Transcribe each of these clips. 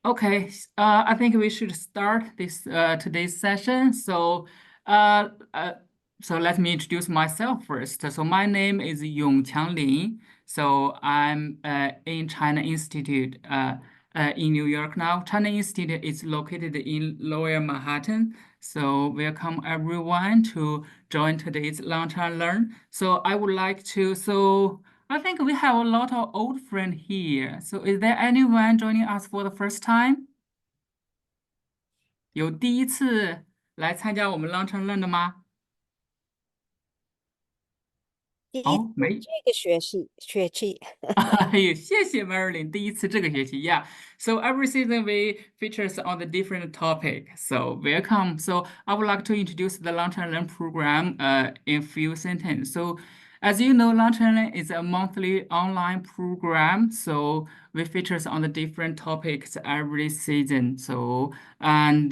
Okay, I think we should start this today's session. Uh, uh, so let me introduce myself first. So my name is Yongqiang Lin. So I'm in China Institute in New York now. China Institute is located in Lower Manhattan. So welcome everyone to join today's Lunch and Learn. So I would like to I think we have a lot of old friends here. So is there anyone joining us for the first time? 有第一次来参加我们 Lunch and Learn 的吗？第一次哦，没 这个学期，哎呦，谢谢 Marilyn，第一次这个学期，Yeah. So every season we features on the different topic. So welcome. So I would like to introduce the Lunch and Learn program in few sentences. So as you know, Lunch and Learn is a monthly online program. So we features on the different topics every season. And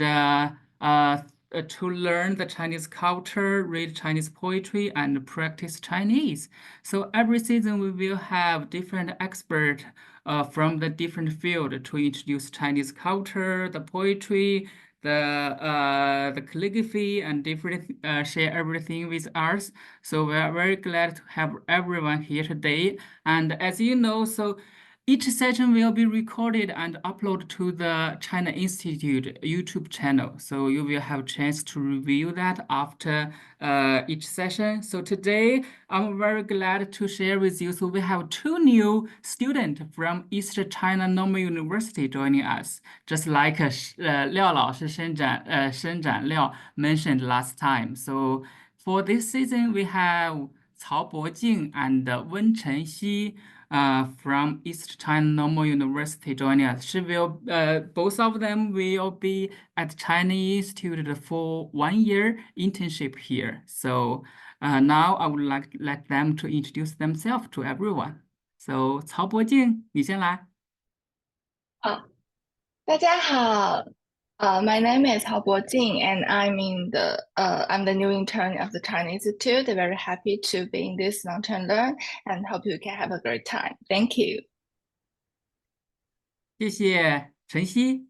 to learn the Chinese culture, read Chinese poetry, and practice Chinese. So every season we will have different experts from the different field to introduce Chinese culture, the poetry, the calligraphy, and different share everything with us. So we are very glad to have everyone here today. And as you know, each session will be recorded and uploaded to the China Institute YouTube channel. So you will have a chance to review that after each session. So today, I'm very glad to share with you. So we have two new students from East China Normal University joining us, just like Liao 老师申展 Liao mentioned last time. So for this season, we have Cao Bojing and Wen Chenxi from East China Normal University joining us. Both of them will be at Chinese Institute for 1 year internship here. So now I would like let them to introduce themselves to everyone. So 曹博静，你先来。大家好，my name is Hao Bojing, and I'm the new intern of the Chinese Institute. Very happy to be in this long-term learn and hope you can have a great time. Thank you. 谢谢晨曦。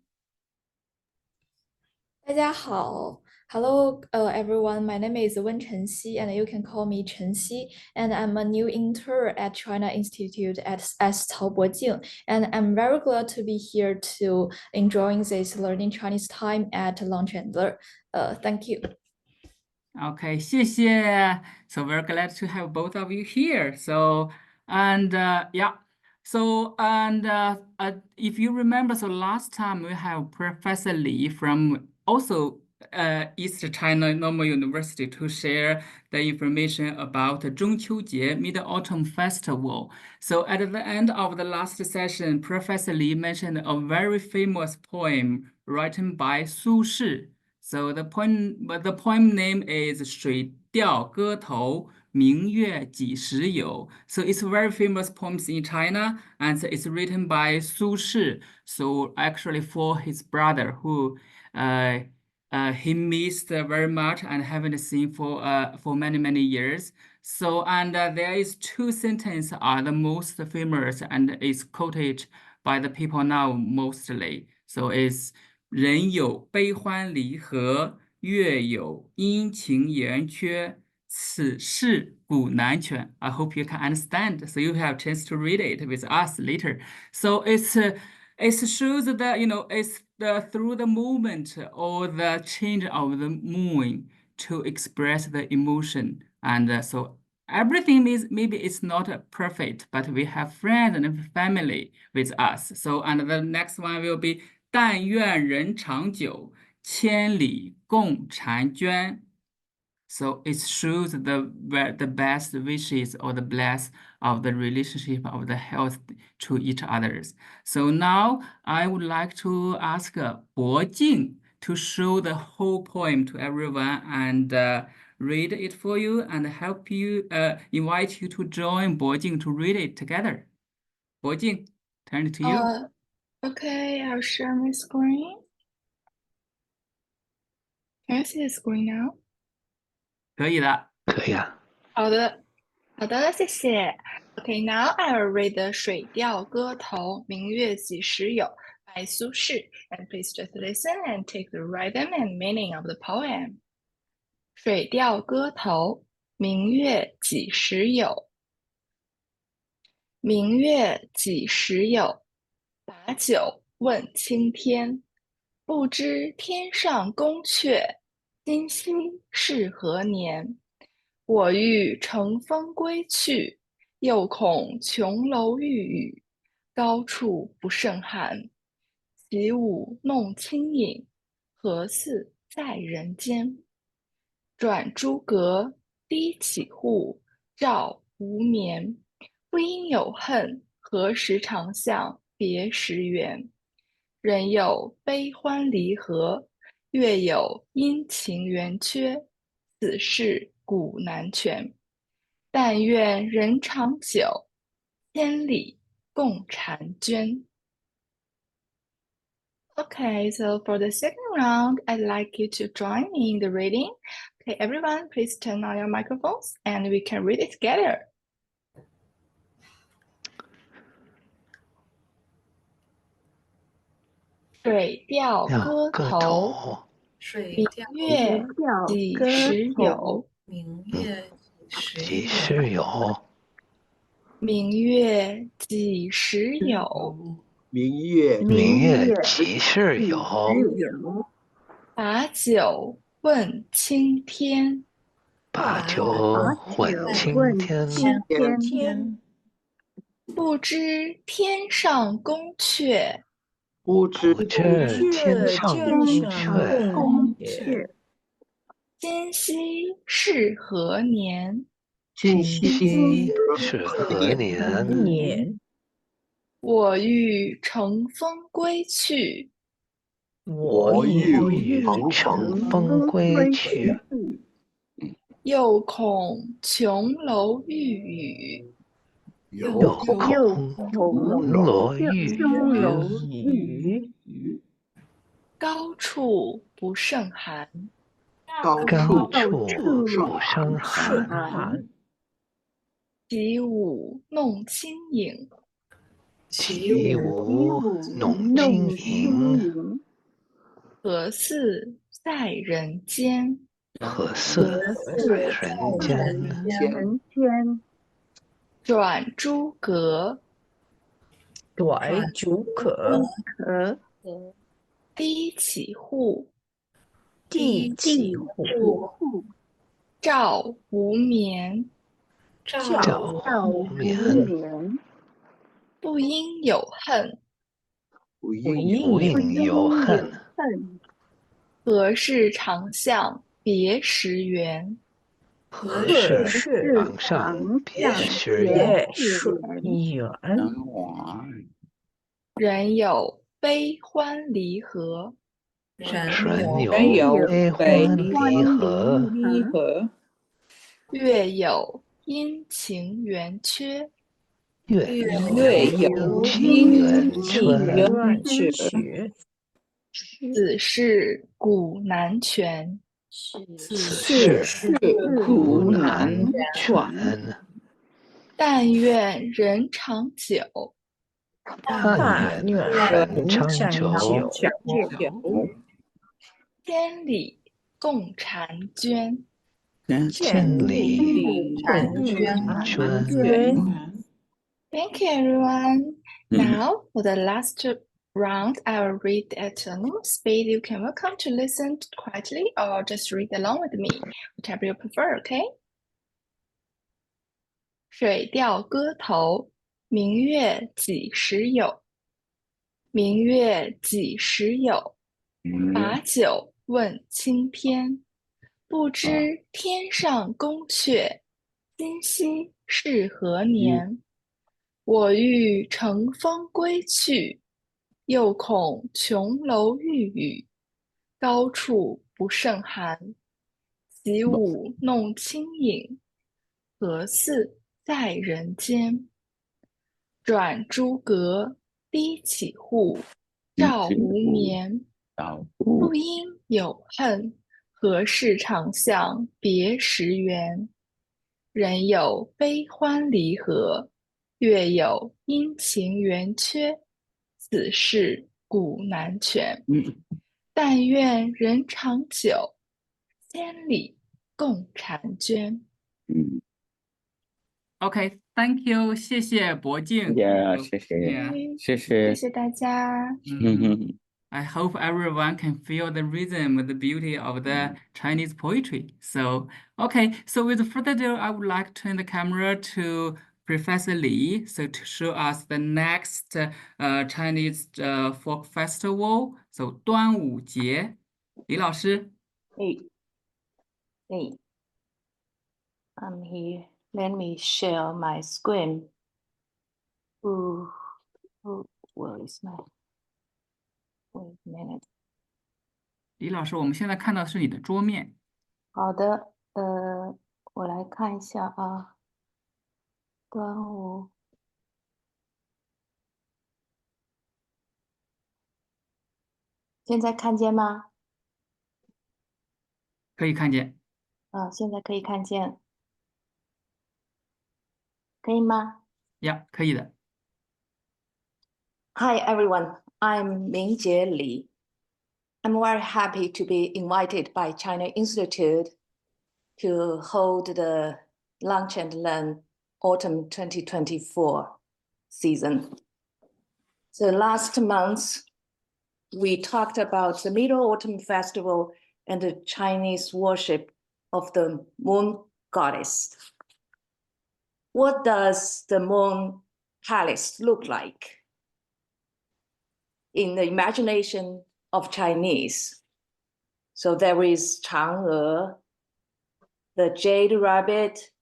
大家好，Hello, everyone. My name is Wen Chenxi, and you can call me Chenxi. And I'm a new intern at China Institute as Cao Bojing. And I'm very glad to be here to enjoying this learning Chinese time at Lunch and Learn. Thank you. Okay, 谢谢. So we're glad to have both of you here. If you remember, so last time we have Professor Li from also East China Normal University to share the information about 中秋节 Mid-Autumn Festival. So at the end of the last session, Professor Li mentioned a very famous poem written by Su Shi. So the poem name is 水调歌头明月几时有. So it's very famous poems in China, and it's written by Su Shi. So actually for his brother who he missed very much and haven't seen for many years. There is two sentences are the most famous and is quoted by the people now mostly. So it's 人有悲欢离合，月有阴晴圆缺，此事古难全. I hope you can understand. So you have a chance to read it with us later. So it shows that it's through the movement or the change of the moon to express the emotion. So everything is maybe it's not perfect, but we have friends and family with us. And the next one will be 但愿人长久，千里共婵娟. So it shows the best wishes or the bless of the relationship of the health to each others. So now I would like to ask Bo Jing to show the whole poem to everyone and read it for you and help you invite you to join Bo Jing to read it together. Bo Jing, turn it to you. Okay, I'll share my screen. Can you see the screen now? 可以的。可以啊。好的，谢谢。Okay, now I'll read the 水调歌头明月几时有 by by 苏轼. And please just listen and take the rhythm and meaning of the poem. 水调歌头，明月几时有？明月几时有？把酒问青天。不知天上宫阙，今夕是何年？我欲乘风归去，又恐琼楼玉宇，高处不胜寒。起舞弄清影，何似在人间？转朱阁，低绮户，照无眠。不应有恨，何时长向别时圆？人有悲欢离合，月有阴晴圆缺，此事古难全。但愿人长久，千里共婵娟。Okay, so for the second round, I'd like you to join me in the reading. Okay, everyone, please turn on your microphones and we can read it together. 水调歌头，明月几时有？几时有？明月几时有？明月几时有？把酒问青天。把酒问青天。不知天上宫阙，不知天上宫阙，今夕是何年？今夕是何年？我欲乘风归去，我欲乘风归去，又恐琼楼玉宇，又恐琼楼玉宇，高处不胜寒。高处不胜寒。起舞弄清影，起舞弄清影，何似在人间？何似在人间？转朱阁，低绮户，照无眠。照无眠。不应有恨，不应有恨，何事长向别时圆？何事长向别时圆？人有悲欢离合，人有悲欢离合，月有阴晴圆缺。月有阴晴圆缺，此事古难全。此事古难全。但愿人长久，但愿人长久，千里共婵娟。千里共婵娟。Thank you, everyone. Now, for the last round, I will read at a normal speed. You can welcome to listen quietly or just read along with me, whatever you prefer, okay? 水调歌头，明月几时有？明月几时有？把酒问青天。不知天上宫阙，今夕是何年？我欲乘风归去，又恐琼楼玉宇，高处不胜寒。起舞弄清影，何似在人间？转朱阁，低绮户，照无眠。不应有恨，何事长向别时圆？人有悲欢离合，月有阴晴圆缺，此事古难全。嗯但愿人长久，千里共婵娟。嗯。OK，Thank you，谢谢博静。 Yeah，谢谢 Yeah，谢谢谢。谢大家。I hope everyone can feel the rhythm, the beauty of the Chinese poetry. So, okay, so with further ado, I would like to turn the camera to Professor Li, so to show us the next Chinese folk festival, so 端午节。李老师。Hey, I'm here. Let me share my screen. Ooh, where is my? Wait a minute. 李老师，我们现在看到的是你的桌面。好的，我来看一下啊。端午，现在看见吗？可以看见。现在可以看见，可以吗？呀，可以的。Hi everyone, I'm Mingjie Li. I'm very happy to be invited by China Institute to hold the Lunch and Learn Autumn 2024 season. So last month, we talked about the Mid-Autumn Festival and the Chinese worship of the moon goddess. What does the moon palace look like in the imagination of Chinese? So there is Chang'e, the jade rabbit,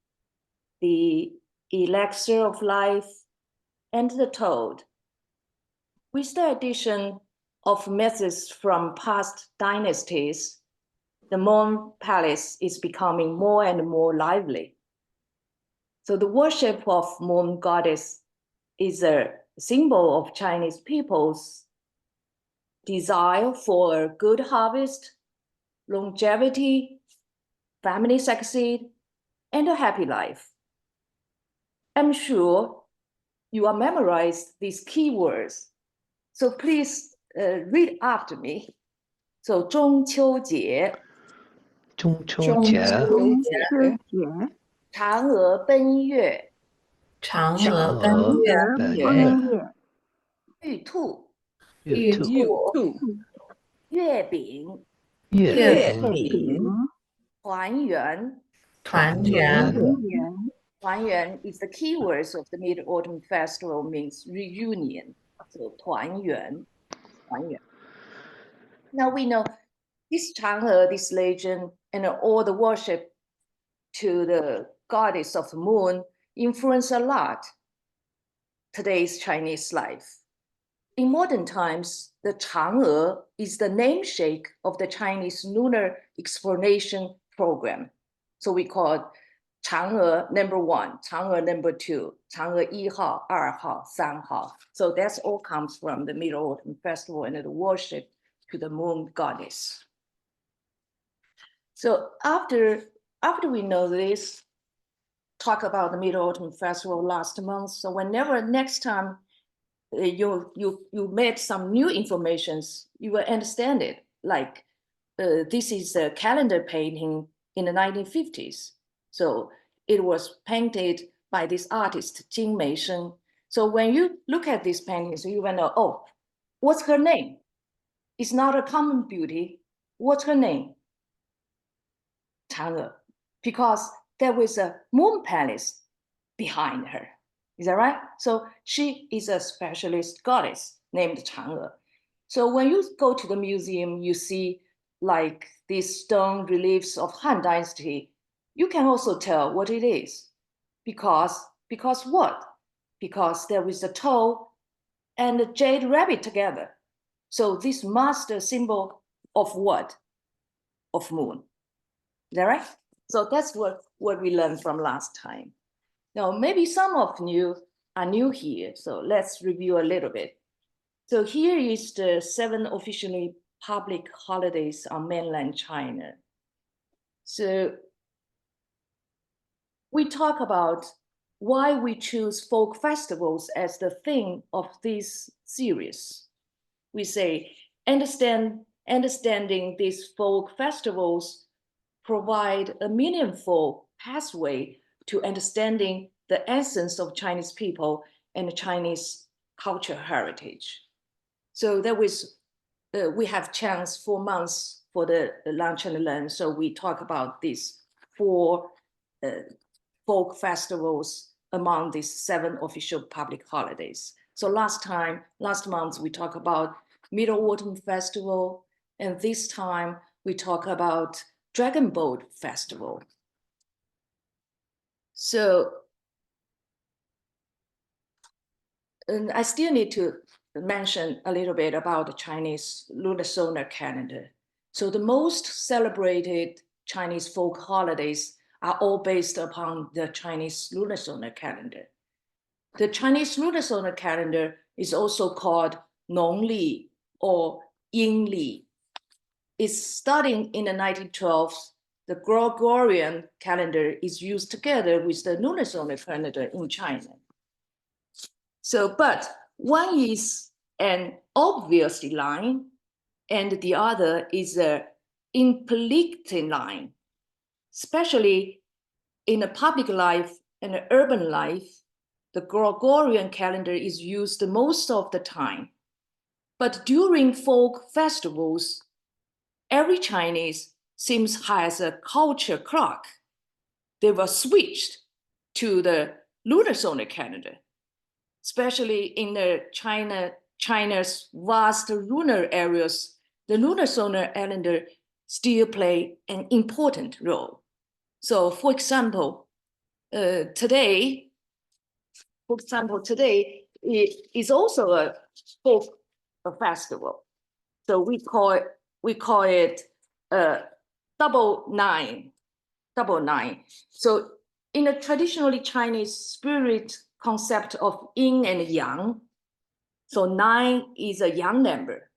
the elixir of life, and the toad. With the addition of myths from past dynasties, the moon palace is becoming more and more lively. So the worship of moon goddess is a symbol of Chinese people's desire for a good harvest, longevity, family succeed, and a happy life. I'm sure you are memorized these keywords. So please read after me. So 中秋节，中秋节，嫦娥奔月，嫦嫦娥奔娥月，奔月，玉兔，玉兔，月饼，月饼，团圆。团圆，团圆 is the key words of the Mid-Autumn Festival, means reunion. So 团圆，团圆。Now we know this Chang'e, this legend, and all the worship to the goddess of the moon influence a lot today's Chinese life. In modern times, the Chang'e is the namesake of the Chinese lunar exploration program. So we call it Chang'e number 1, Chang'e number 2, Chang'e 1号, 2号, 3号. So that's all comes from the Mid-Autumn Festival and the worship to the moon goddess. So after we know this, talk about the Mid-Autumn Festival last month. So whenever next time you met some new informations, you will understand it. Like this is a calendar painting in the 1950s. So it was painted by this artist, Jing Meishen. So when you look at these paintings, you will know, oh, what's her name? It's not a common beauty. What's her name? Chang'e, because there was a moon palace behind her. Is that right? So she is a specialist goddess named Chang'e. So when you go to the museum, you see like these stone reliefs of Han Dynasty. You can also tell what it is. Because what? Because there is a toad and a jade rabbit together. So this master symbol of what? Of moon. Is that right? So that's what we learned from last time. Now, maybe some of you are new here, so let's review a little bit. So here is the 7 officially public holidays on mainland China. So we talk about why we choose folk festivals as the theme of this series. we say understanding these folk festivals provide a meaningful pathway to understanding the essence of Chinese people and Chinese cultural heritage. So that was, we have chance 4 months for the Lunch and Learn. So we talk about these 4 folk festivals among these 7 official public holidays. So last month, we talked about Mid-Autumn Festival, and this time we talk about Dragon Boat Festival. So, and I still need to mention a little bit about the Chinese lunar solar calendar. So the most celebrated Chinese folk holidays are all based upon the Chinese lunar solar calendar. The Chinese lunar solar calendar is also called Nongli or Yingli. It's starting in the 1912s. The Gregorian calendar is used together with the lunar solar calendar in China. So, but one is an obvious line, and the other is an implicit line, especially in the public life and the urban life. The Gregorian calendar is used most of the time. But during folk festivals, every Chinese seems has a culture clock. They were switched to the lunar solar calendar, especially in the China's vast lunar areas. The lunar solar calendar still play an important role. So, for example, today is also a folk festival. So we call it double nine. So in a traditionally Chinese spirit concept of yin and yang, so 9 is a yang number.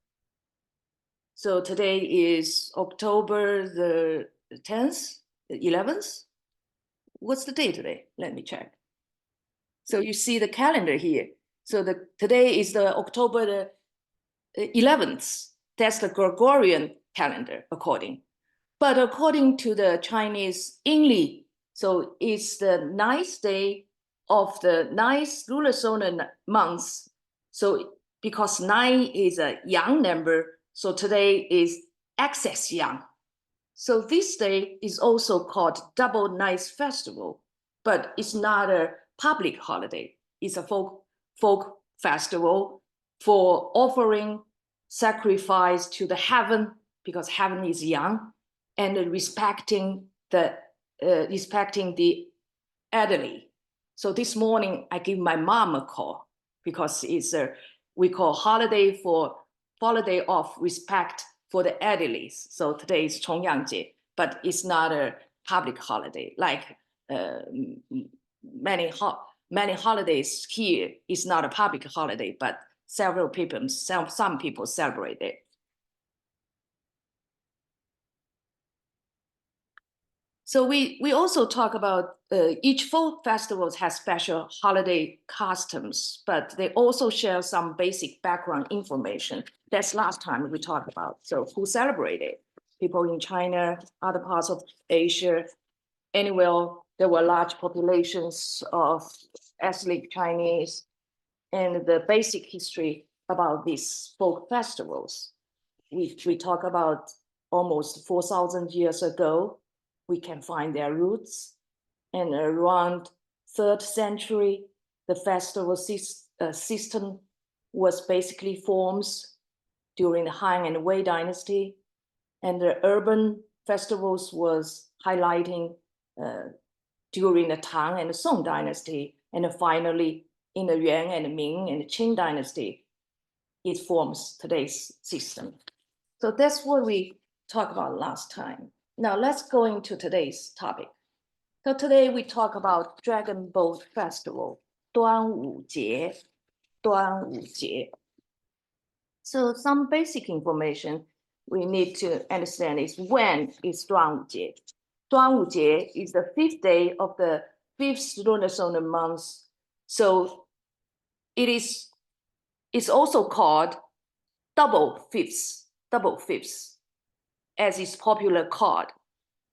So today is October the 10th, the 11th. What's the date today? Let me check. So you see the calendar here. So today is the October the 11th. That's the Gregorian calendar according. But according to the Chinese Yingli, so it's the 9th day of the 9th lunar solar month. So because 9 is a yang number, so today is excess yang. So this day is also called Double Night Festival, but it's not a public holiday. It's a folk festival for offering sacrifice to the heaven, because heaven is yang, and respecting the elderly. So this morning I give my mom a call because it's we call holiday of respect for the elderly. So today is Chongyang-jie, but it's not a public holiday like many holidays here. Is not a public holiday, but some people celebrate it. So we also talk about each folk festivals has special holiday customs, but they also share some basic background information. That's last time we talked about. So who celebrate it? People in China, other parts of Asia, anywhere there were large populations of ethnic Chinese, and the basic history about these folk festivals. We talk about almost 4,000 years ago. We can find their roots. And around 3rd century, the festival system was basically formed during the Han and Wei dynasty. And the urban festivals was highlighting during the Tang and the Song dynasty. And finally, in the Yuan and Ming and the Qing dynasty, it forms today's system. So that's what we talked about last time. Now let's go into today's topic. So today we talk about Dragon Boat Festival, 端午节. So some basic information we need to understand is when is 端午节. 端午节 is the 5th day of the 5th lunar solar month. So it's also called double fifths, as is popular called.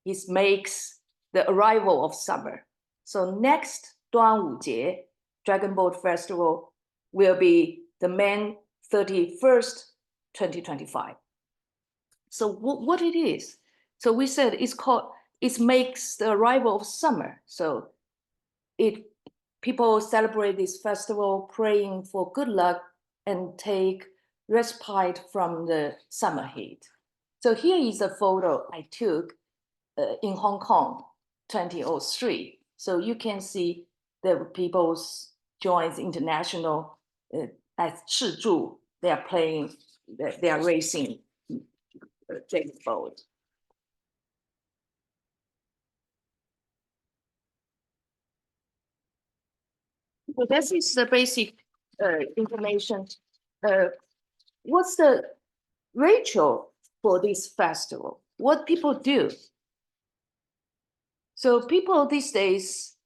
It makes the arrival of summer. So next 端午节 Dragon Boat Festival will be the May 31st, 2025. So what it is? So we said it makes the arrival of summer. So people celebrate this festival praying for good luck and take respite from the summer heat. So here is a photo I took in Hong Kong, 2003. So you can see the people's joins international as 赤柱. They are playing, they are racing James boat. So this is the basic information. What's the ritual for this festival? What people do? So people these days,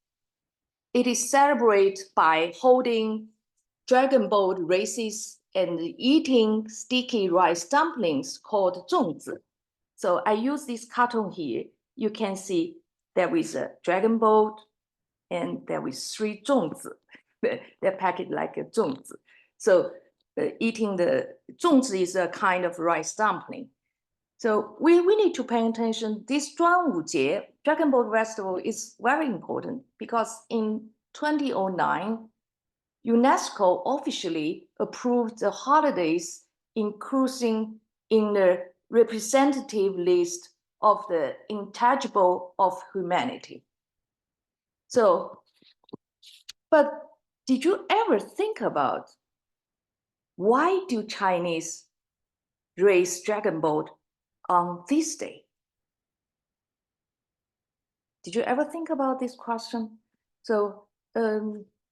it is celebrated by holding dragon boat races and eating sticky rice dumplings called 粽子. So I use this cartoon here. You can see there is a dragon boat and there is 3 粽子. They're packaged like a 粽子. So eating the 粽子 is a kind of rice dumpling. So we need to pay attention. This 端午节 Dragon Boat Festival is very important because in 2009, UNESCO officially approved the holidays including in the representative list of the intangible of humanity. So, but did you ever think about why do Chinese race dragon boat on this day? Did you ever think about this question? So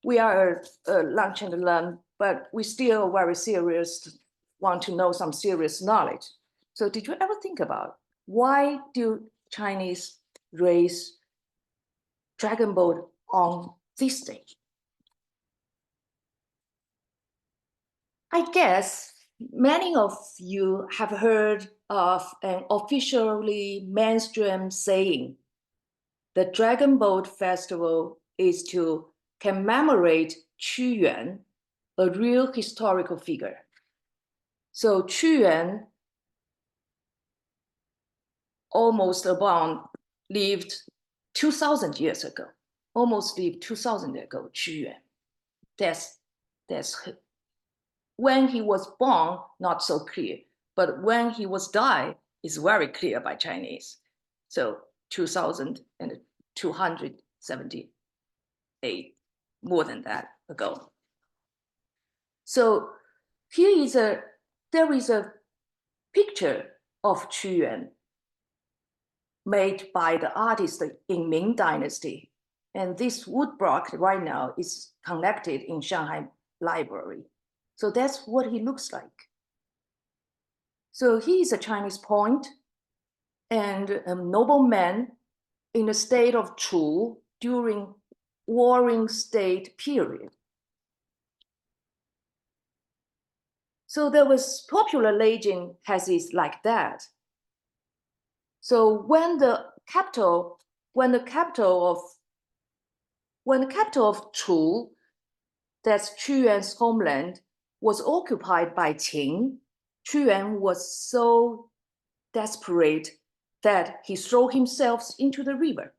we are lunch and learn, but we still very serious, want to know some serious knowledge. So did you ever think about why do Chinese race dragon boat on this day? I guess many of you have heard of an officially mainstream saying, the Dragon Boat Festival is to commemorate Qu Yuan, a real historical figure. So Qu Yuan almost about lived 2,000 years ago, almost lived 2,000 years ago, Qu Yuan. That's when he was born, not so clear, but when he was died, is very clear by Chinese. So 2,278, more than that ago. So here there is a picture of Qu Yuan made by the artist in Ming Dynasty. And this wood block right now is collected in Shanghai Library. So that's what he looks like. So he is a Chinese point and a nobleman in the state of Chu during warring state period. So there was popular legend has it like that. So when the capital of Chu, that's Qu Yuan's homeland, was occupied by Qing, Qu Yuan was so desperate that he threw himself into the river.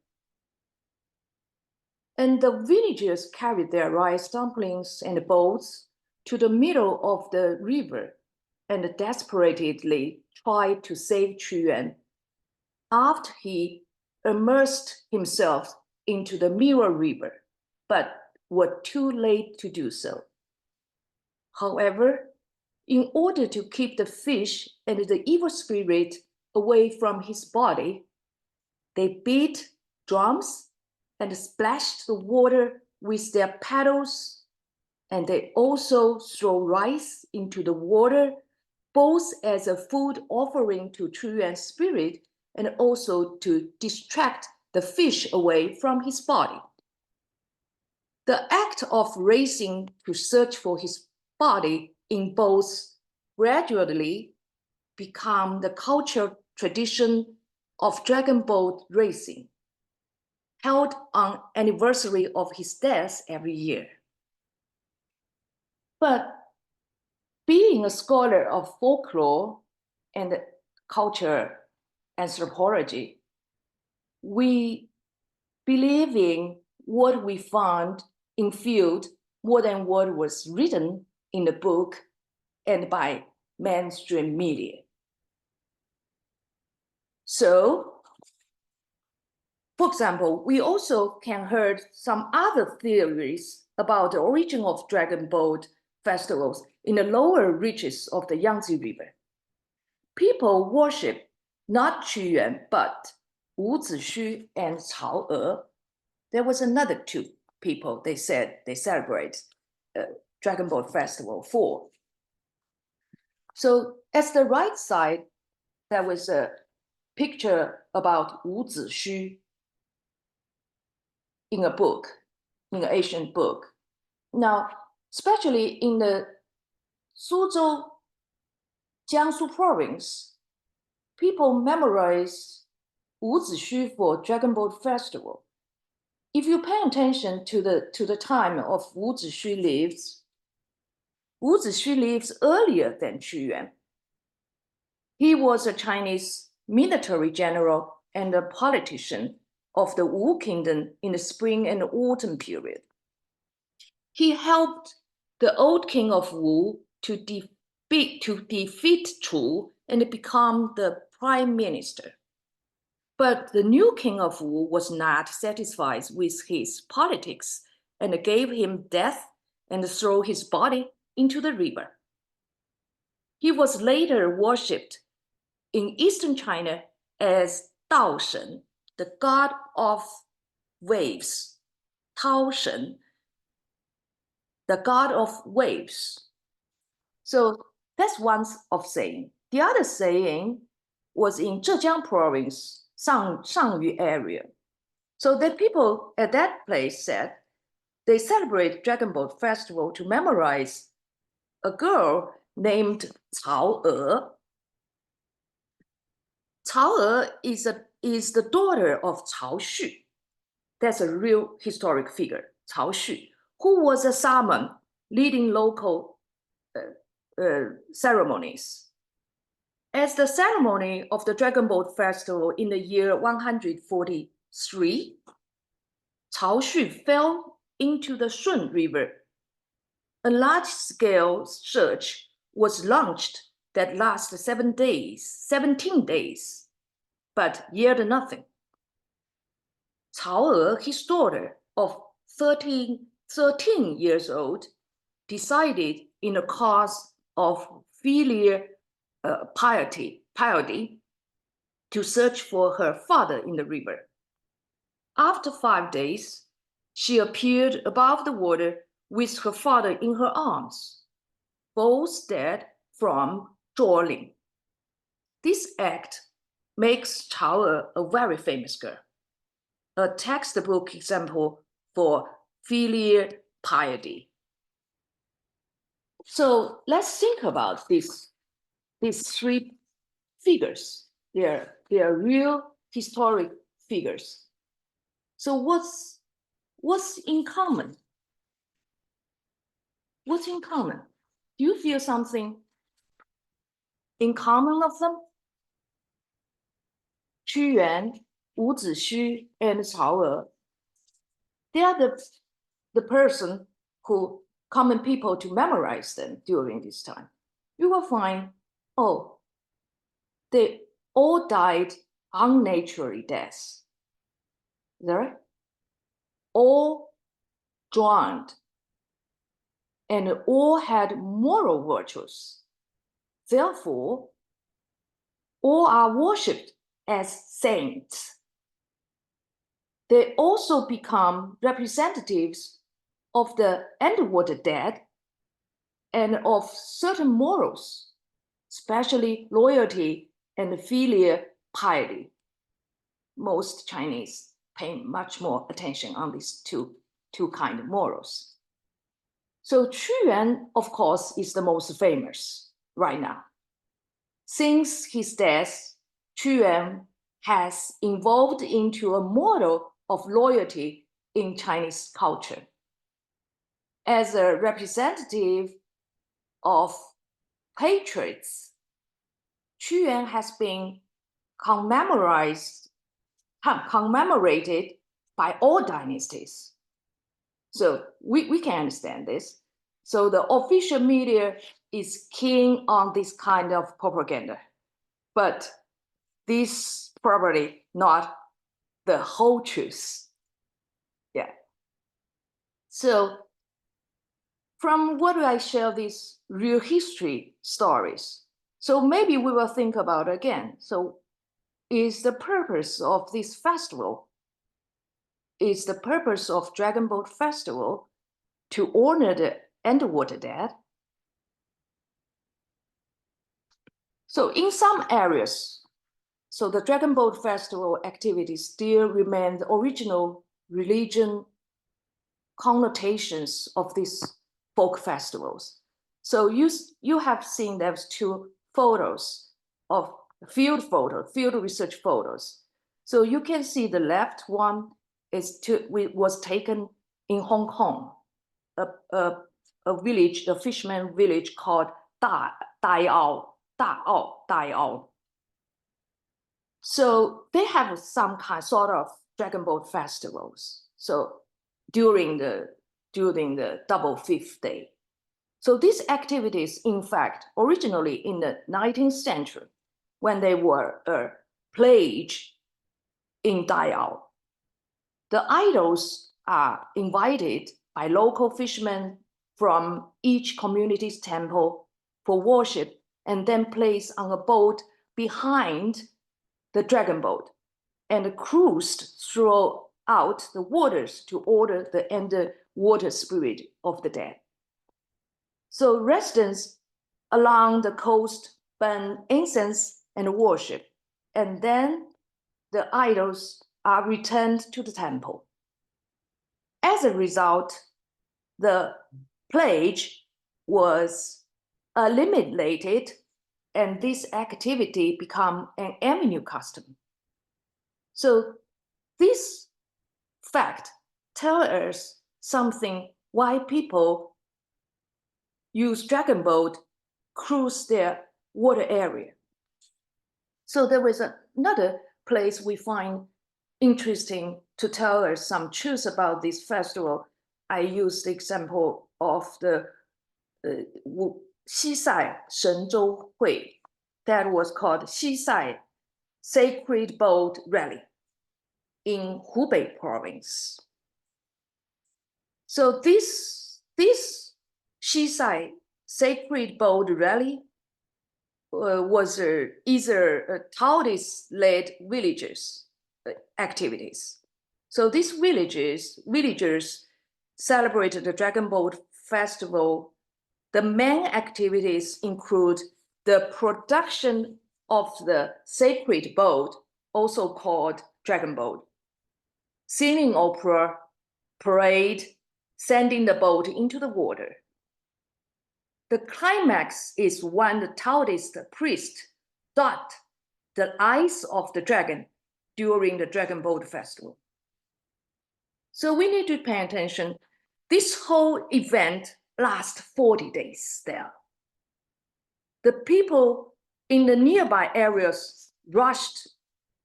And the villagers carried their rice dumplings and boats to the middle of the river and desperately tried to save Qu Yuan after he immersed himself into the Mirror River, but were too late to do so. However, in order to keep the fish and the evil spirit away from his body, they beat drums and splashed the water with their paddles, and they also throw rice into the water, both as a food offering to Qu Yuan's spirit and also to distract the fish away from his body. The act of racing to search for his body involves gradually become the cultural tradition of dragon boat racing, held on anniversary of his death every year. But being a scholar of folklore and culture anthropology, we believe in what we found in field more than what was written in the book and by mainstream media. So, for example, we also can heard some other theories about the origin of dragon boat festivals in the lower reaches of the Yangtze River. People worship not Qu but Wu Zixu and Cao E. There was another two people they said they celebrate Dragon Boat Festival for. So at the right side, there was a picture about Wu Zixu in a book, in an ancient book. Now, especially in the Suzhou, Jiangsu province, people memorize Wu Zixu for Dragon Boat Festival. If you pay attention to the time of Wu Zixu lives, Wu Zixu lives earlier than Qu Yuan. He was a Chinese military general and a politician of the Wu Kingdom in the spring and autumn period. He helped the old king of Wu to defeat Chu and become the prime minister. But the new king of Wu was not satisfied with his politics and gave him death and threw his body into the river. He was later worshipped in eastern China as Dao Shen, the god of waves, Tao Shen, the god of waves. So that's one of saying. The other saying was in Zhejiang province, Shangyu area. So the people at that place said they celebrate Dragon Boat Festival to memorize a girl named Cao E. Cao E is the daughter of Cao Xu. That's a real historic figure, Cao Xu, who was a shaman leading local ceremonies. As the ceremony of the Dragon Boat Festival in the year 143, Cao Xu fell into the Shun River. A large-scale search was launched that lasted 17 days, but yielded nothing. Cao E, his daughter of 13 years old, decided in a cause of filial piety to search for her father in the river. After 5 days, she appeared above the water with her father in her arms, both dead from drowning. This act makes Cao E a very famous girl, a textbook example for filial piety. So let's think about these three figures. They are real historic figures. So what's in common? What's in common? Do you feel something in common of them? Qu Yuan, Wu Zixu, and Cao E. They are the person who common people to memorize them during this time. You will find, oh, they all died unnatural deaths. Is that right? All drowned, and all had moral virtues. Therefore, all are worshipped as saints. They also become representatives of the underwater dead and of certain morals, especially loyalty and filial piety. Most Chinese pay much more attention on these two kind of morals. So Qu Yuan, of course, is the most famous, right now. Since his death, Qu has evolved into a model of loyalty in Chinese culture. As a representative of patriots, Qu has been commemorated by all dynasties. So we can understand this. So the official media is keen on this kind of propaganda, but this probably not the whole truth. Yeah. So from what I share these real history stories, so maybe we will think about again. So is the purpose of this festival, is the purpose of Dragon Boat Festival to honor the underwater dead? So in some areas, so the Dragon Boat Festival activities still remain the original religion connotations of these folk festivals. So you have seen those two photos of field research photos. So you can see the left one was taken in Hong Kong, a village, a fisherman village called Daiao. So they have some kind sort of Dragon Boat festivals. So during the double fifth day. So these activities, in fact, originally in the 19th century, when they were a plague in Daiao, the idols are invited by local fishermen from each community's temple for worship and then placed on a boat behind the dragon boat and cruised throughout the waters to honor the underwater spirit of the dead. So residents along the coast burn incense and worship, and then the idols are returned to the temple. As a result, the plague was eliminated, and this activity became an annual custom. So this fact tells us something why people use dragon boat cruise their water area. So there was another place we find interesting to tell us some truth about this festival. I used the example of the Xisai Shenzhou Hui, that was called Xisai Sacred Boat Rally in Hubei province. So this Xisai Sacred Boat Rally was either a Taoist-led villagers activities. So these villagers celebrated the Dragon Boat Festival. The main activities include the production of the sacred boat, also called dragon boat, singing opera, parade, sending the boat into the water. The climax is when the Taoist priest dot the eyes of the dragon during the Dragon Boat Festival. So we need to pay attention. This whole event lasts 40 days there. The people in the nearby areas rushed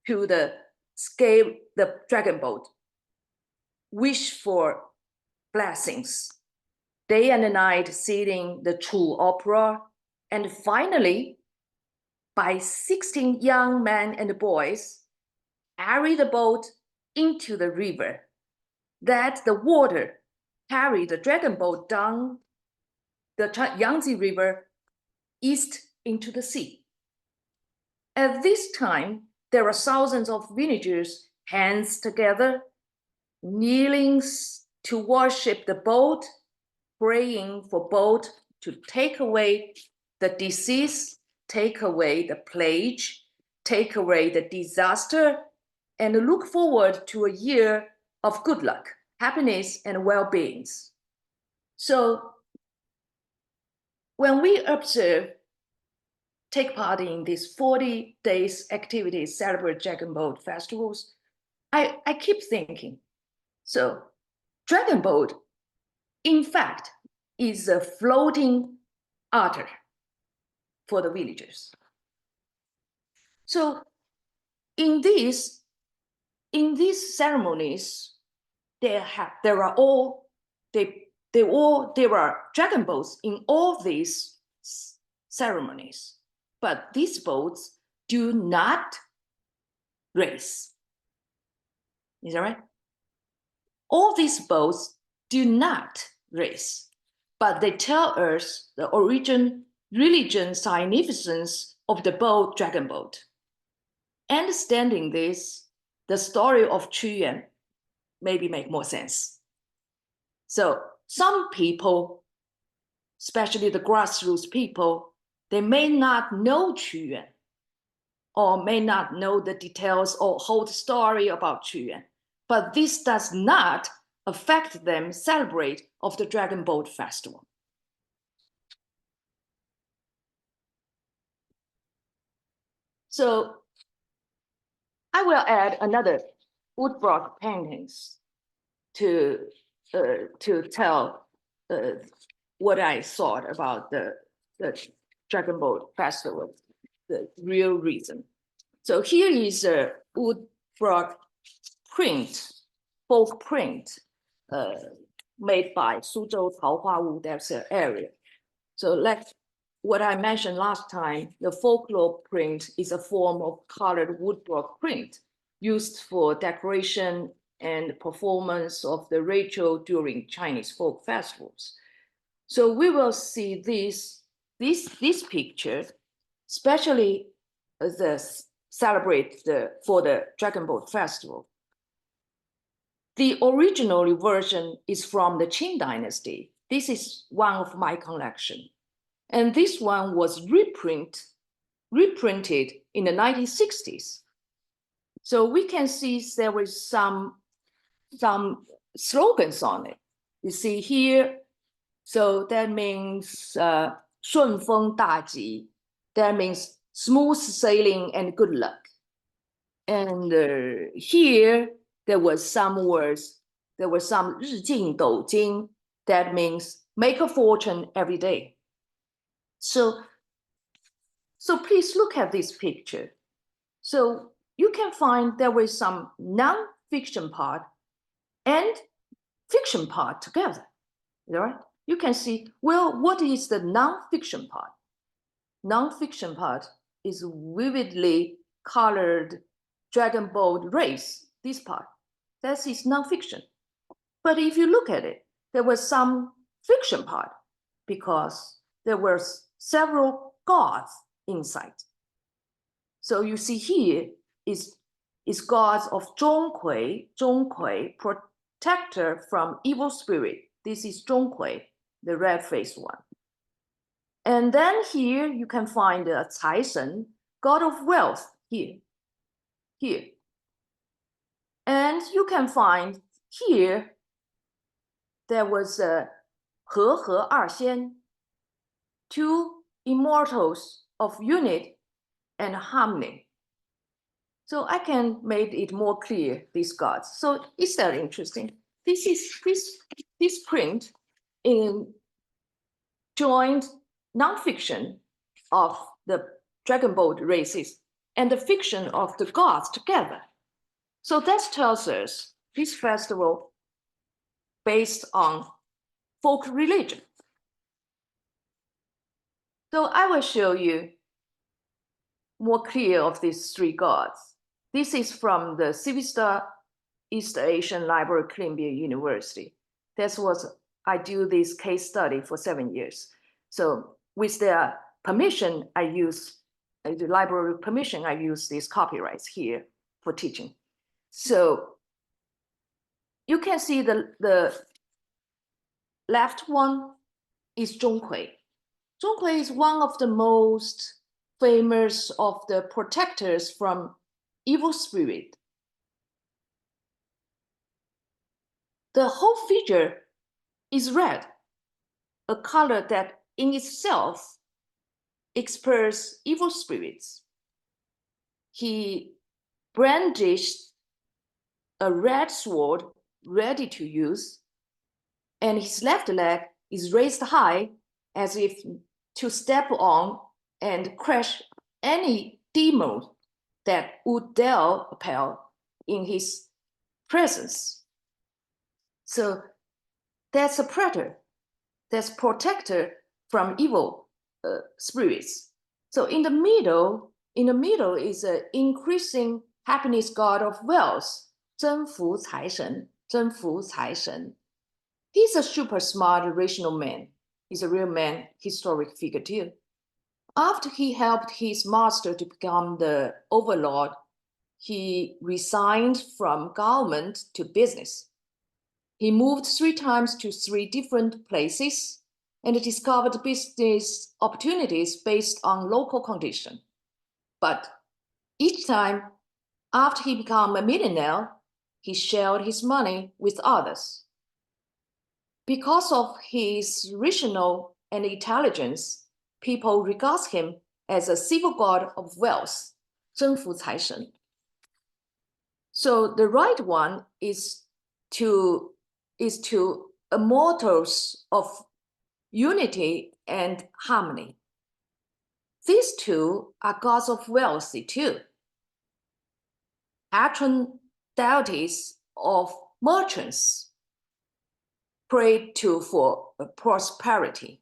to scale the dragon boat, wish for blessings, day and night singing the true opera, and finally, by 16 young men and boys, carry the boat into the river, that the water carry the dragon boat down the Yangtze River east into the sea. At this time, there are thousands of villagers, hands together, kneeling to worship the boat, praying for boat to take away the disease, take away the plague, take away the disaster, and look forward to a year of good luck, happiness, and well-being. So when we observe take part in these 40 days activities, celebrate Dragon Boat festivals, I keep thinking, so Dragon Boat, in fact, is a floating altar for the villagers. So in these ceremonies, there are dragon boats in all these ceremonies, but these boats do not race. Is that right? All these boats do not race, but they tell us the religion significance of the boat, dragon boat. Understanding this, the story of Qu maybe make more sense. So some people, especially the grassroots people, they may not know Qu or may not know the details or whole story about Qu, but this does not affect them celebrate of the Dragon Boat Festival. So I will add another woodblock paintings to tell what I thought about the Dragon Boat Festival, the real reason. So here is a woodblock print, folk print, made by Suzhou Taohua Wu, that's the area. So like what I mentioned last time, the folklore print is a form of colored woodblock print used for decoration and performance of the ritual during Chinese folk festivals. So we will see this picture, especially for the Dragon Boat Festival. The original version is from the Qing Dynasty. This is one of my collection. And this one was reprinted in the 1960s. So we can see there was some slogans on it. You see here, so that means 顺风大吉. That means smooth sailing and good luck. And here, there were some words. There were some 日进斗金. That means make a fortune every day. So please look at this picture. So you can find there was some non-fiction part and fiction part together, right? You can see, well, what is the non-fiction part? Non-fiction part is vividly colored Dragon Boat race, this part. That is non-fiction. But if you look at it, there was some fiction part because there were several gods inside. So you see here is gods of Zhongkui, protector from evil spirit. This is Zhongkui, the red-faced one. And then here you can find a Cai Shen, god of wealth, here. And you can find here, there was a He Er Xian, two immortals of unity and harmony. So I can make it more clear, these gods. So is that interesting? This print in joined non-fiction of the Dragon Boat races and the fiction of the gods together. So that tells us this festival based on folk religion. So I will show you more clear of these three gods. This is from the Civista East Asian Library, Columbia University. That was, I do this case study for 7 years. So with their permission, I use, the library permission, I use these copyrights here for teaching. So you can see the left one is Zhongkui. Zhongkui is one of the most famous of the protectors from evil spirit. The whole figure is red, a color that in itself expels evil spirits. He brandished a red sword ready to use, and his left leg is raised high as if to step on and crush any demon that would dare appear in his presence. So that's a predator, that's protector from evil spirits. So in the middle is an increasing happiness god of wealth, 征福财神, 征福财神. He's a super smart, rational man. He's a real man, historic figure too. After he helped his master to become the overlord, he resigned from government to business. He moved 3 times to 3 different places and discovered business opportunities based on local condition. But each time, after he became a millionaire, he shared his money with others. Because of his rational and intelligence, people regard him as a civil god of wealth, 征福财神. So the right one is to immortals of unity and harmony. These two are gods of wealth too. Patron deities of merchants prayed to for prosperity.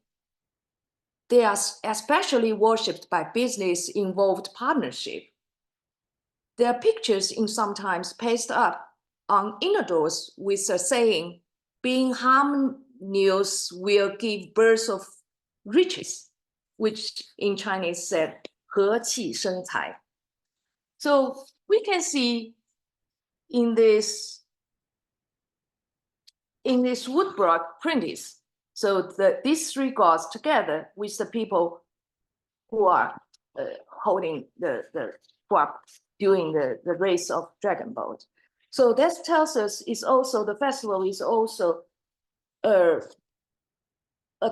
They are especially worshipped by business-involved partnership. Their pictures in sometimes pasted up on inner doors with a saying, being harmonious will give birth of riches, which in Chinese said, 和气生财. So we can see in this woodblock printings, so these 3 gods together with the people who are holding who are doing the race of dragon boat. So that tells us the festival is also a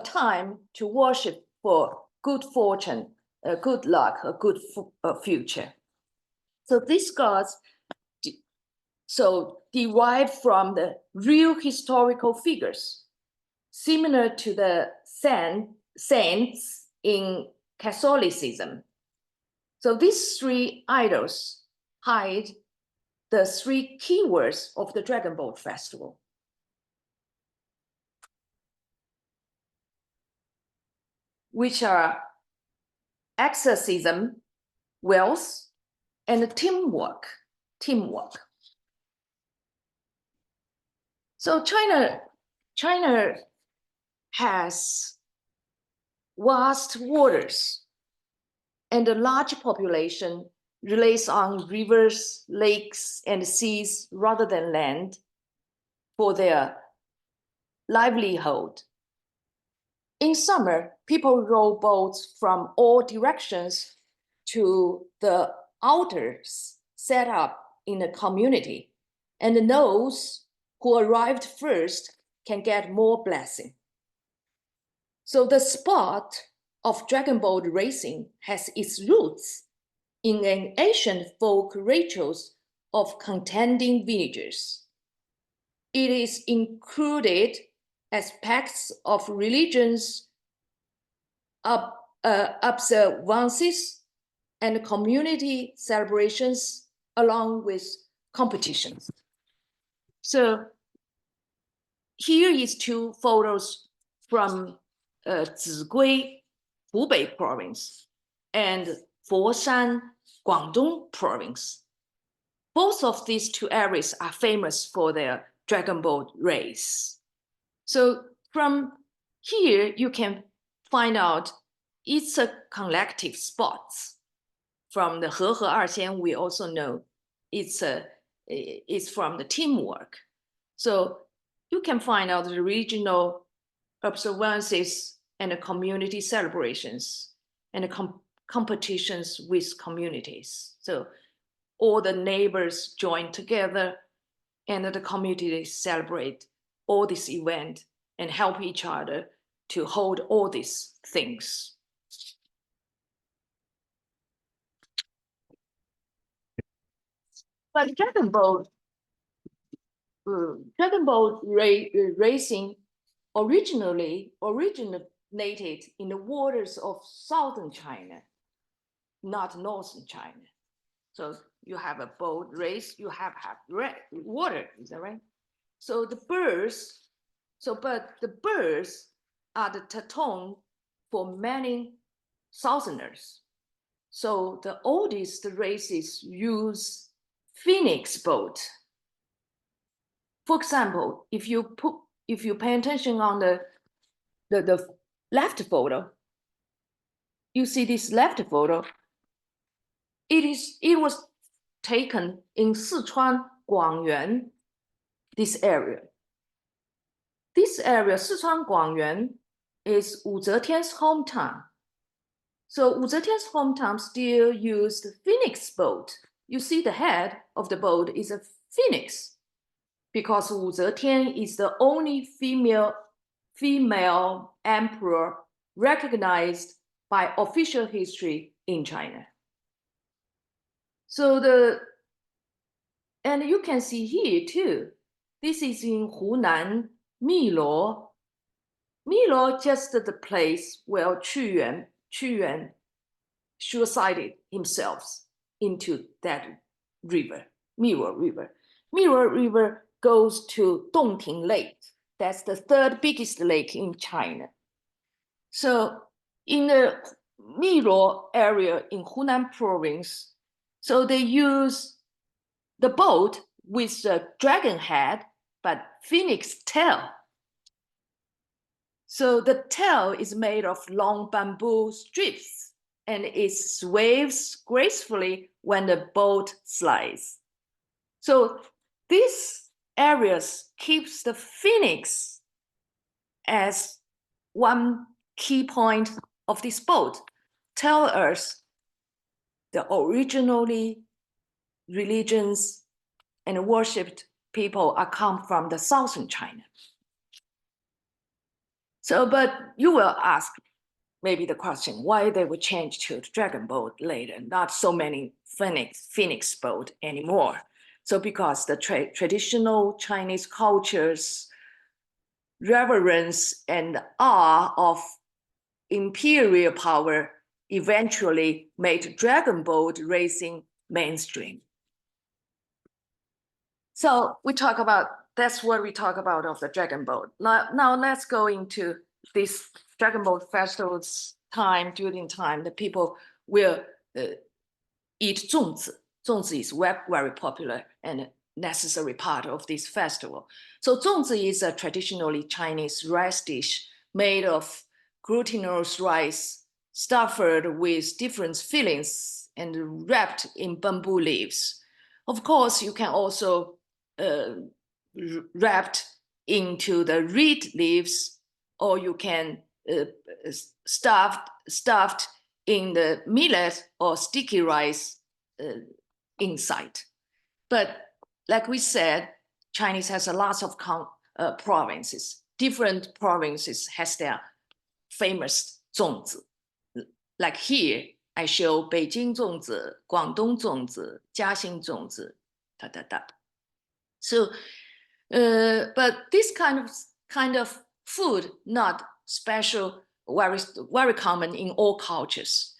time to worship for good fortune, good luck, a good future. So these gods derived from the real historical figures, similar to the saints in Catholicism. So these 3 idols hide the 3 keywords of the Dragon Boat Festival. Which are exorcism, wealth, and teamwork. So China has vast waters and a large population relies on rivers, lakes, and seas rather than land for their livelihood. In summer, people row boats from all directions to the altars set up in the community, and those who arrived first can get more blessing. So the sport of dragon boat racing has its roots in an ancient folk rituals of contending villagers. It is included aspects of religions, observances, and community celebrations along with competitions. So here is 2 photos from Zigui, Hubei province, and Foshan, Guangdong province. Both of these 2 areas are famous for their dragon boat race. So from here, you can find out it's a collective sports. From the He Erxian, we also know it's from the teamwork. So you can find out the regional observances and the community celebrations and the competitions with communities. So all the neighbors join together and the community celebrate all this event and help each other to hold all these things. But dragon boat racing originated in the waters of southern China, not northern China. So you have a boat race, you have water, is that right? So the birds, but the birds are the taton for many southerners. So the oldest races use phoenix boat. For example, if you pay attention on the left photo, you see this left photo. It was taken in Sichuan, Guangyuan, this area. This area, Sichuan Guangyuan, is Wu Zetian's hometown. So Wu Zetian's hometown still used phoenix boat. You see the head of the boat is a phoenix because Wu Zetian is the only female emperor recognized by official history in China. So and you can see here too, this is in Hunan, Miluo. Miluo just the place where Qu Yuan suicided himself into that river, Miluo River. Miluo River goes to Dongting Lake. That's the third biggest lake in China. So in the Miluo area in Hunan province, so they use the boat with a dragon head, but phoenix tail. So the tail is made of long bamboo strips and it sways gracefully when the boat slides. So these areas keeps the phoenix as one key point of this boat. Tell us the originally religions and worshipped people are come from the southern China. So, but you will ask maybe the question why they would change to the dragon boat later, not so many phoenix boat anymore. So because the traditional Chinese cultures reverence and awe of imperial power eventually made dragon boat racing mainstream. So that's what we talk about of the dragon boat. Now let's go into this dragon boat festivals during time, the people will eat zongzi. Zongzi is very popular and necessary part of this festival. So zongzi is a traditionally Chinese rice dish made of glutinous rice stuffed with different fillings and wrapped in bamboo leaves. Of course, you can also wrapped into the reed leaves, or you can stuffed in the millet or sticky rice inside. But like we said, Chinese has a lot of provinces. Different provinces has their famous zongzi. Like here, I show Beijing zongzi, Guangdong zongzi, Jiaxing zongzi, So, but this kind of food not special, very common in all cultures.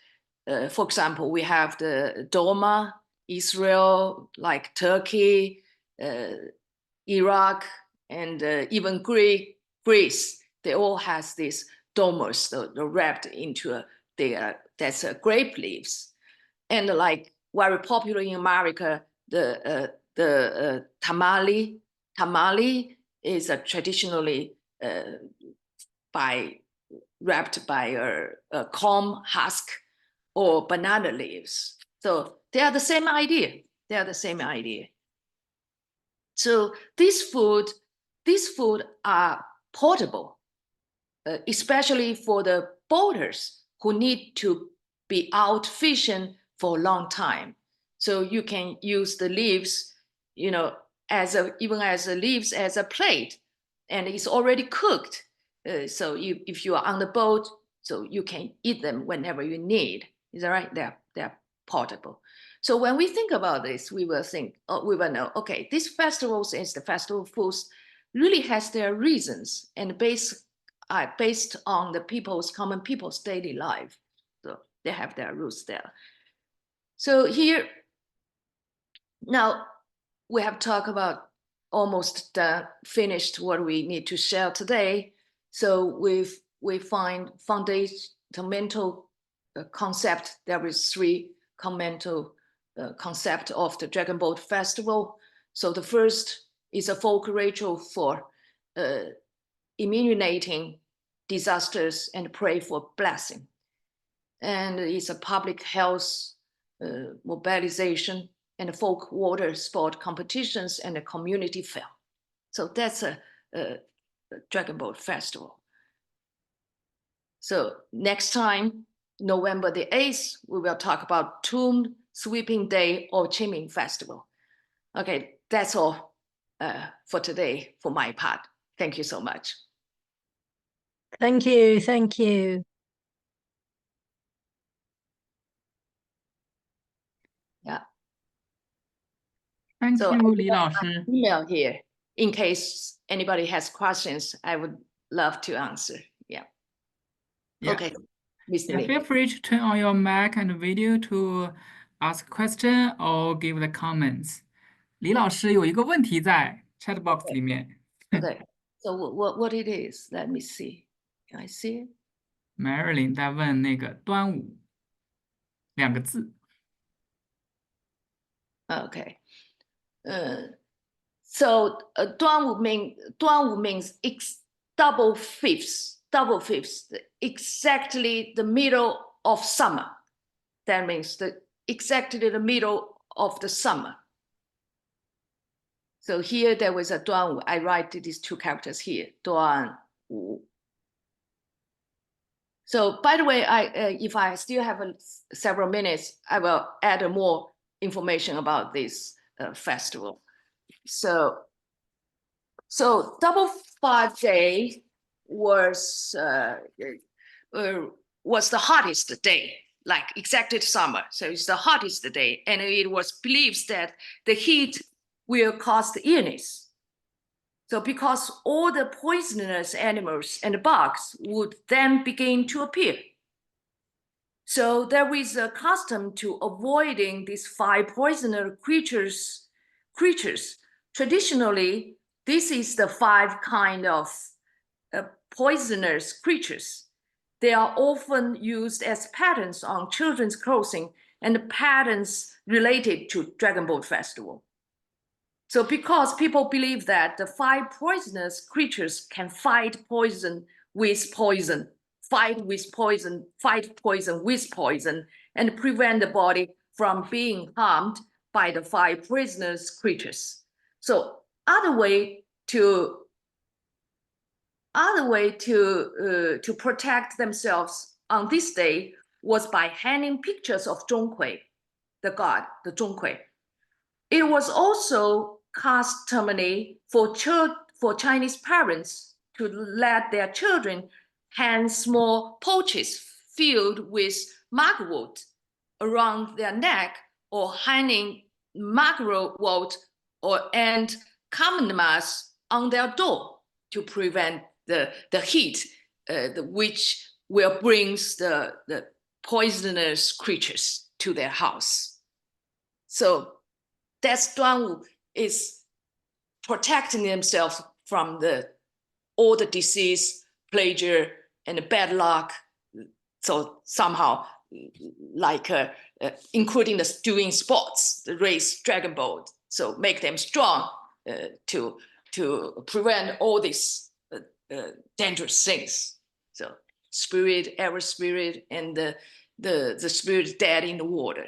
For example, we have the dolma, Israel, like Turkey, Iraq, and even Greece. They all has this dolmas, the wrapped into that's grape leaves, and like very popular in America, the tamale. Tamale is traditionally wrapped by a corn husk or banana leaves. So they are the same idea. So these food are portable, especially for the boaters who need to be out fishing for a long time. So you can use the leaves, even as leaves as a plate, and it's already cooked. So if you are on the boat, so you can eat them whenever you need. Is that right? They're portable. So when we think about this, we will think, we will know, okay, these festivals and the festival foods really has their reasons and based on the common people's daily life. So they have their roots there. So here, now we have talked about almost finished what we need to share today. So we find fundamental concept. There is 3 fundamental concept of the Dragon Boat Festival. So the first is a folk ritual for eliminating disasters and pray for blessing. And it's a public health mobilization and folk water sport competitions and a community fair. So that's a Dragon Boat Festival. So next time, November the 8th, we will talk about Tomb Sweeping Day or Qingming Festival. Okay, that's all for today for my part. Thank you so much. Thank you. Thank you. Yeah. Thank So you, 李老师。 email here in case anybody has questions. I would love to answer. Yeah. Yeah. Okay, Mr. Yeah, Lin. feel free to turn on your mic and video to ask question or give the comments. 李老师有一个问题在 chat box 里面。 Okay. So what it is? Let me see. Can I see it? Marilyn 在问那个端午2个字。 Okay. So 端午 means double fifths, exactly the middle of summer. That means exactly the middle of the summer. So here there was a 端午. I write these 2 characters here. 端午. So by the way, if I still have several minutes, I will add more information about this festival. So double 5 day was the hottest day, like exactly summer. So it's the hottest day, and it was believed that the heat will cause illness. So because all the poisonous animals and bugs would then begin to appear. So there is a custom to avoiding these 5 poisonous creatures. Traditionally, this is the 5 kind of poisonous creatures. They are often used as patterns on children's clothing and patterns related to Dragon Boat Festival. So because people believe that the 5 poisonous creatures can fight poison with poison, fight poison with poison, and prevent the body from being harmed by the 5 poisonous creatures. So other way to protect themselves on this day was by hanging pictures of Zhonghui, the god, the Zhonghui. It was also customary for Chinese parents to let their children hang small pouches filled with mugwort around their neck, or hanging mugwort and common mass on their door to prevent the heat, which will bring the poisonous creatures to their house. So that's 端午 is protecting themselves from all the disease, plague, and bad luck. So somehow, like including doing sports, the race, dragon boat, so make them strong to prevent all these dangerous things. So spirit, ever spirit, and the spirit dead in the water.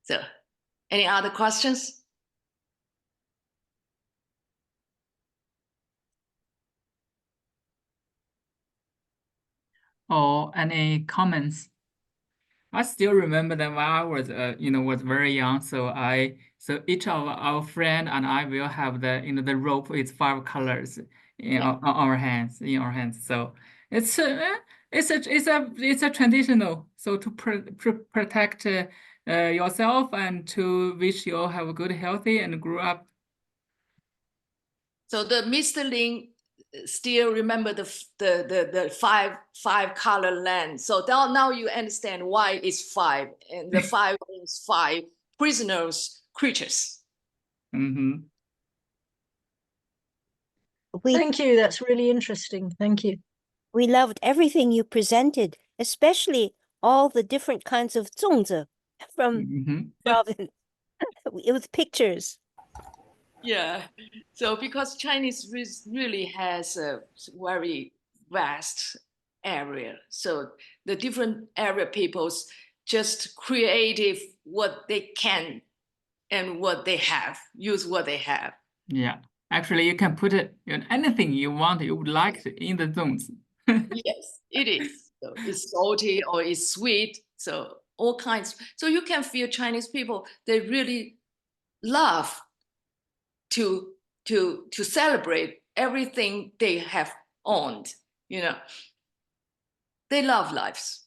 So, any other questions? Or any comments? I still remember that when I was, was very young. So each of our friend and I will have the rope with 5 colors. Yeah. our hands, in our hands. So it's a traditional. So to protect yourself and to wish you all have a good, healthy, and grow up. So the Mr. Lin still remember the five color land. So now you understand why it's five, and the five is five prisoners creatures. Mm-hmm. Thank you. That's really interesting. Thank you. We loved everything you presented, especially all the different kinds of 粽子 from Mm-hmm. province. It was pictures. Yeah. So because Chinese really has a very vast area, so the different area peoples just creative what they can and what they have, use what they have. Yeah. Actually, you can put anything you want, you would like in the zones. Yes, it is. So it's salty or it's sweet. So all kinds. So you can feel Chinese people, they really love to celebrate everything they have owned. You know, they love lives.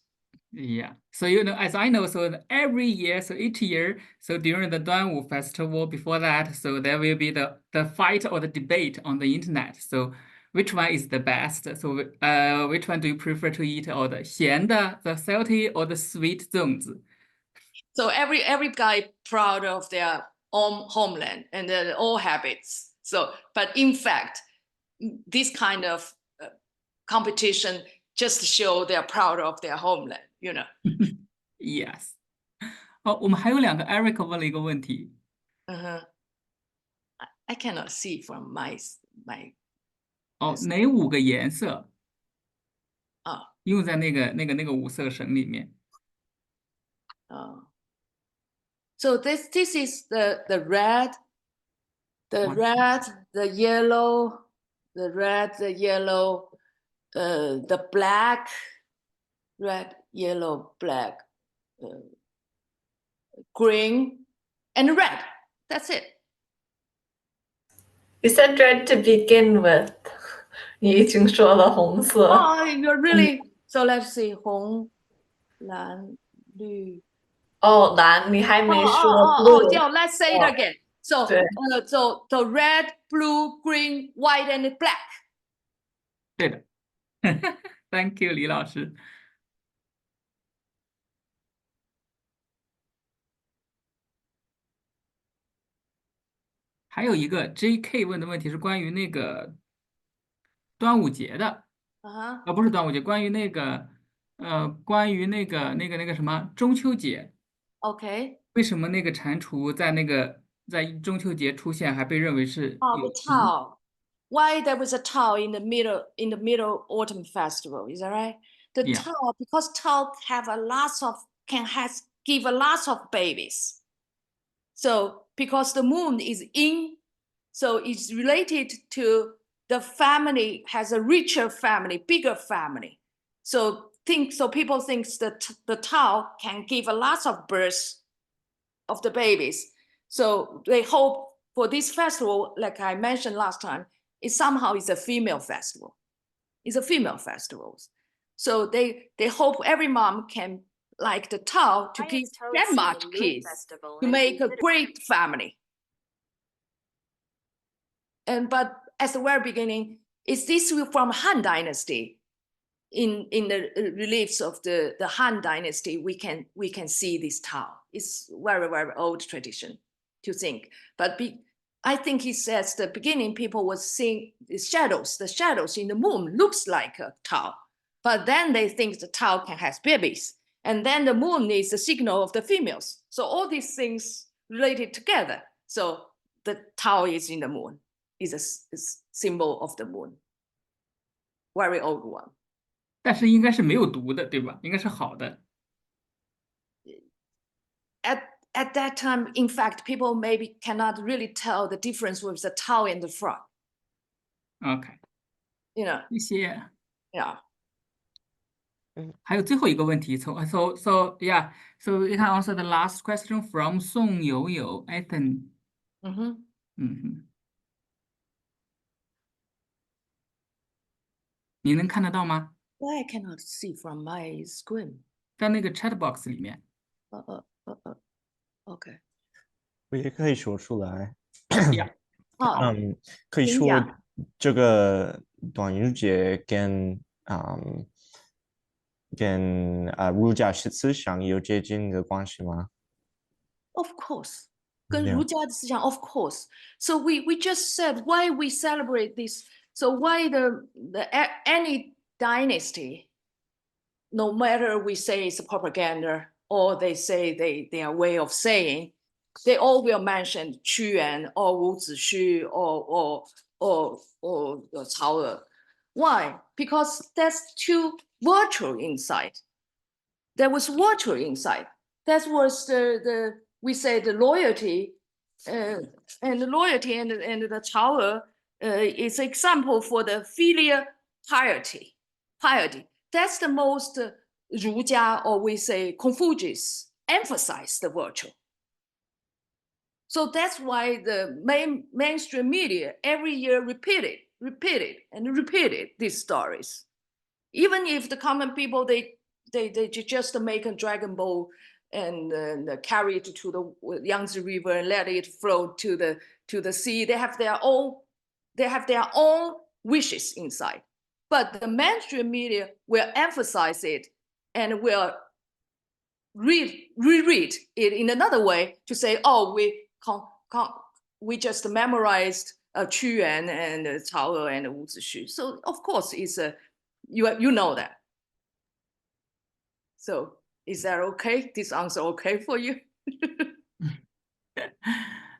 Yeah. So as I know, so every year, so each year, so during the Duanwu festival, before that, so there will be the fight or the debate on the internet. So which one is the best? So which one do you prefer to eat, or the 咸的, the salty, or the sweet 粽子? So every guy proud of their own homeland and their own habits. So, but in fact, this kind of competition just show they're proud of their homeland. You know. Yes. 哦，我们还有2个 Eric 问了一个问题。I cannot see from my 哦，哪5个颜色啊用在那个5色绳里面？ So this is the red, the What? red, the yellow, the red, the yellow, the black, red, yellow, black, green, and red. That's it. You said red to begin with. 你已经说了红色。Oh, you're really. So let's see. 红, 蓝, 绿. 哦，蓝，你还没说 Oh, blue。 yeah, let's say it again. So, 对。so red, blue, green, white, and black. 对的。Thank you，李老师。还有一个 JK 问的问题是关于那个端午节的，不是端午节，关于那个什么中秋节。Okay. 为什么那个蟾蜍在中秋节出现，还被认为是the Tao. Why there was a Tao in the middle autumn festival? Is that right? The Yeah. Tao, because Tao give a lot of babies. So because the moon is in, so it's related to the family, has a richer family, bigger family. So people think that the Tao can give a lot of birth of the babies. So they hope for this festival, like I mentioned last time, it somehow is a female festival. It's a female festival. So they hope every mom can, like the Tao, to give that much kids, to make a great family. But at the very beginning, is this from Han Dynasty? In the reliefs of the Han Dynasty, we can see this Tao. It's very, very old tradition to think. But I think he says the beginning people was seeing the shadows in the moon looks like a Tao. But then they think the Tao can have babies. And then the moon is the signal of the females. So all these things related together. So the Tao is in the moon, is a symbol of the moon. Very old one. 但是应该是没有毒的，对吧？应该是好的。At that time, in fact, people maybe cannot really tell the difference with the Tao and the frog. OK， You know. 谢谢。Yeah. 还有最后一个问题，so yeah, so you can answer the last question from 宋友友 Ethan。你能看得到吗？ Why I cannot see from my screen? 在那个 chat box 里面。OK. 我也可以说出来。 Yeah. 好，可以说请讲。这个端午节跟儒家思想有接近的关系吗？ Of course. 跟没有。儒家的思想 of course. So we just said why we celebrate this. So why any dynasty, no matter we say it's propaganda or they say their way of saying, they all will mention Qu Yuan or Wu Zixu or Cao Er. Why? Because that's too virtual inside. There was virtual inside. That was we say the loyalty, and the loyalty and the Cao Er is example for the filial piety. That's the most Rujia, or we say Confucius, emphasize the virtue. So that's why the mainstream media every year repeated these stories. Even if the common people, they just make a Dragon Ball and carry it to the Yangtze River and let it flow to the sea. They have their own wishes inside. But the mainstream media will emphasize it and will reread it in another way to say, oh, we just memorized Qu Yuan and Cao Er and Wu Zixu. So of course it's you know that. So is that okay? This answer okay for you?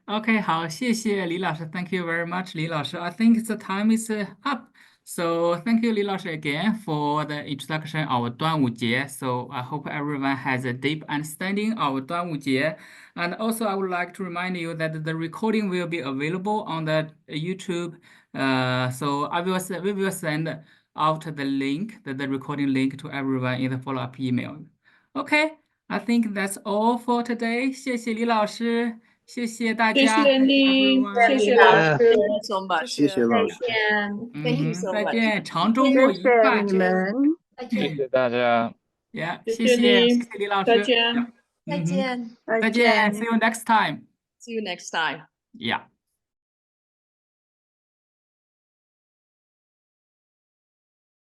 OK， 好，谢谢李老师。Thank you very much， 李老师。I think the time is up. So thank you, 李老师 again for the introduction of 端午节. So I hope everyone has a deep understanding of 端午节. And also I would like to remind you that the recording will be available on the YouTube. So we will send out the link, the recording link to everyone in the follow-up email. OK, I think that's all for today. 谢谢李老师，谢谢大家。谢谢你， everyone 谢谢老师， Thank you so much. 谢谢老师。再见。Thank you so 再 much. 见，长周谢末愉快。谢你们。谢谢大家。Yeah，谢谢谢你，李老师。再见。再见。再见，See you next time. See you next time. Yeah.